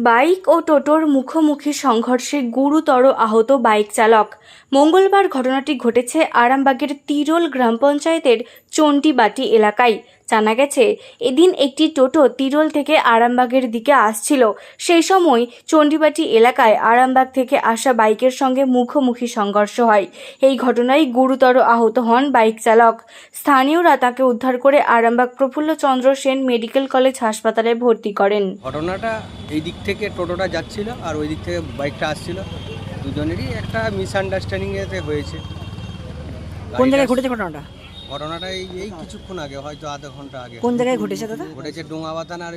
Bike ও টোটোর মুখোমুখি সংঘর্ষে গুরুতর আহত বাইক চালক। মঙ্গলবার ঘটনাটি ঘটেছে আরামবাগের তিরোল গ্রাম পঞ্চায়েতের চণ্ডীবাটি এলাকায়। জানা গেছে, এদিন একটি টোটো তিরোল থেকে আরামবাগের দিকে আসছিল। সেই সময় চণ্ডীবাটি এলাকায় আরামবাগ থেকে আসা বাইকের সঙ্গে মুখোমুখি সংঘর্ষ হয়। এই ঘটনায় গুরুতর আহত হন বাইক চালক। স্থানীয়রা তাকে উদ্ধার করে আরামবাগ প্রফুল্লচন্দ্র সেন মেডিকেল কলেজ হাসপাতালে ভর্তি করেন। ঘটনাটা এই দিক থেকে টোটোটা যাচ্ছিল আর ওই দিক থেকে বাইকটা আসছিল, দুজনেরই একটা মিসআন্ডারস্ট্যান্ডিং এতে হয়েছে। কোন জায়গায় ঘটেছে ঘটনাটা? ঘটনাটা এই কিছুক্ষণ আগে, হয়তো আধা ঘন্টা আগে। কোন জায়গায় ঘটেছে দাদা? ঘটেছে ডোঙাবাতান আর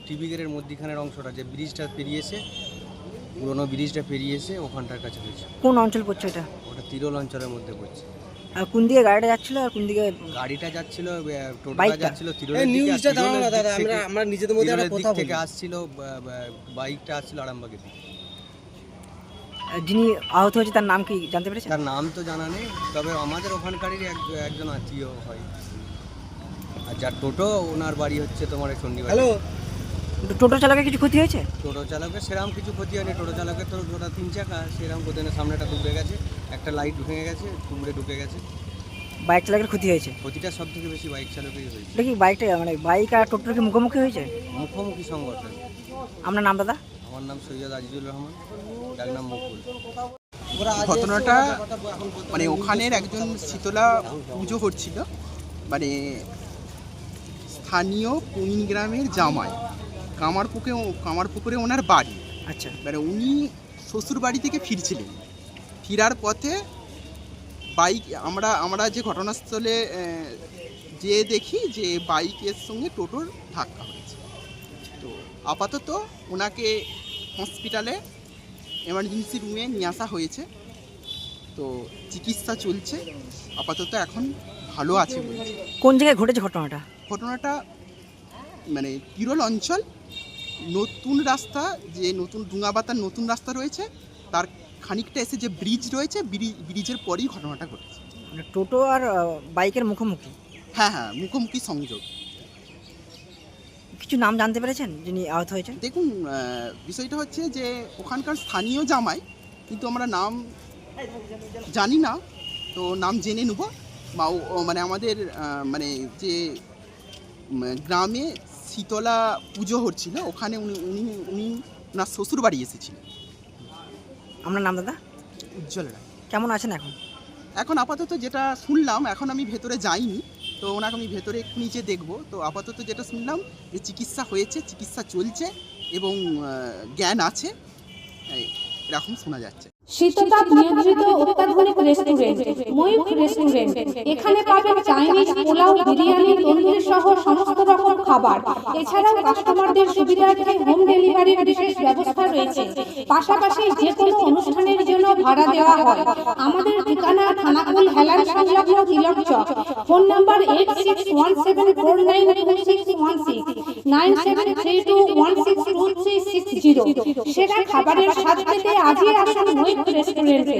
টিভি গেটের মধ্যিখানের অংশটা, যে ব্রিজটা পেরিয়েছে, পুরোনো ব্রিজটা পেরিয়েছে, ওখানটার কাছে হয়েছে। কোন অঞ্চল পড়ছে এটা? ওটা তিরোল অঞ্চলের মধ্যে পড়ছে। আর কোন দিকে গাড়িটা যাচ্ছিল আর কোন দিকে গাড়িটা যাচ্ছিল, টোটোটা যাচ্ছিল তিরোলের দিক থেকে আসছিল, বাইকটা আসছিল আরামবাগের দিকে। যিনি আহত হয়েছে তার নাম কি জানতে পেরেছেন? তার নাম তো জানা নেই, তবে আমাদের ওখানকারই একজন আত্মীয় হয়। আর যার টোটো, ওনার বাড়ি হচ্ছে তোমার চণ্ডীবাড়ি। হ্যালো, টোটো চালকের কিছু ক্ষতি হয়েছে? টোটো চালকের সেরকম কিছু ক্ষতি হয়নি। টোটো চালকের তো ওটা 3 চাকা, সেরকম কোথাও না, সামনেটা ডুবে গেছে, একটা লাইট ভেঙে গেছে, টুকরে ঢুকে গেছে। বাইক চালকের ক্ষতি হয়েছে? ক্ষতিটা সব থেকে বেশি বাইক চালকেরই হয়েছে। দেখি বাইকটা মানে বাইক আর টোটোর কি মুখোমুখি হয়েছে? মুখোমুখি সংঘর্ষ। আপনার নাম দাদা? আমার নাম সৈয়দ আজিজুল রহমান, ডাক নাম মুকুল। ঘটনাটা মানে ওখানের একজন শীতলা পুজো হচ্ছিল, মানে স্থানীয় কুমিন গ্রামের জামাই, কামারপুকুরে ওনার বাড়ি। আচ্ছা, মানে উনি শ্বশুর বাড়ি থেকে ফিরছিলেন, ফেরার পথে বাইক, আমরা যে ঘটনাস্থলে যে দেখি যে বাইকের সঙ্গে টোটোর ধাক্কা হয়েছে। তো আপাতত ওনাকে হসপিটালে এমার্জেন্সি রুমে নিয়ে আসা হয়েছে, তো চিকিৎসা চলছে, আপাতত এখন ভালো আছে বলছে। কোন জায়গায় ঘটেছে ঘটনাটা? ঘটনাটা মানে তিরোল অঞ্চল, নতুন রাস্তা, যে নতুন ডুঙাবাতার নতুন রাস্তা রয়েছে, তার খানিকটা এসে যে ব্রিজ রয়েছে, ব্রিজের পরেই ঘটনাটা ঘটেছে। মানে টোটো আর বাইকের মুখোমুখি? হ্যাঁ, মুখোমুখি সংযোগ। কিছু নাম জানতে পেরেছেন যিনি আহত হয়েছেন? দেখুন, বিষয়টা হচ্ছে যে ওখানকার স্থানীয় জামাই, কিন্তু আমরা নাম জানি না, তো নাম জেনে নেব। মানে আমাদের মানে যে গ্রামে শীতলা পুজো হচ্ছিল, ওখানে উনি ওনার শ্বশুর বাড়ি এসেছিলেন। আপনার নাম দাদা? উজ্জ্বল রায়। কেমন আছেন এখন? এখন আপাতত যেটা শুনলাম, এখন আমি ভেতরে যাইনি, তো ওনাকে আমি ভেতরে একটু নিচে দেখবো। তো আপাতত যেটা শুনলাম যে চিকিৎসা হয়েছে, চিকিৎসা চলছে এবং জ্ঞান আছে, এরকম শোনা যাচ্ছে। শীততাপ নিয়ন্ত্রিত অত্যাধুনিক রেস্টুরেন্ট ময়ূখ রেস্টুরেন্ট। এখানে পাবেন চাইনিজ, পোলাও, বিরিয়ানি, তন্দুরি সহ সমস্ত রকম খাবার। এছাড়াও কাস্টমারদের সুবিধার্থে হোম ডেলিভারির বিশেষ ব্যবস্থা রয়েছে। পাশাপাশি যে কোনো অনুষ্ঠানের জন্য ভাড়া দেওয়া হয়। আমাদের ঠিকানা থানাকুল হেলান সংলগ্ন তিলক চক। Phone number 8617492616, 9732162360। সেরা খাবারের স্বাদ পেতে আজই আসুন ময়ূখ রেস্টুরেন্টে।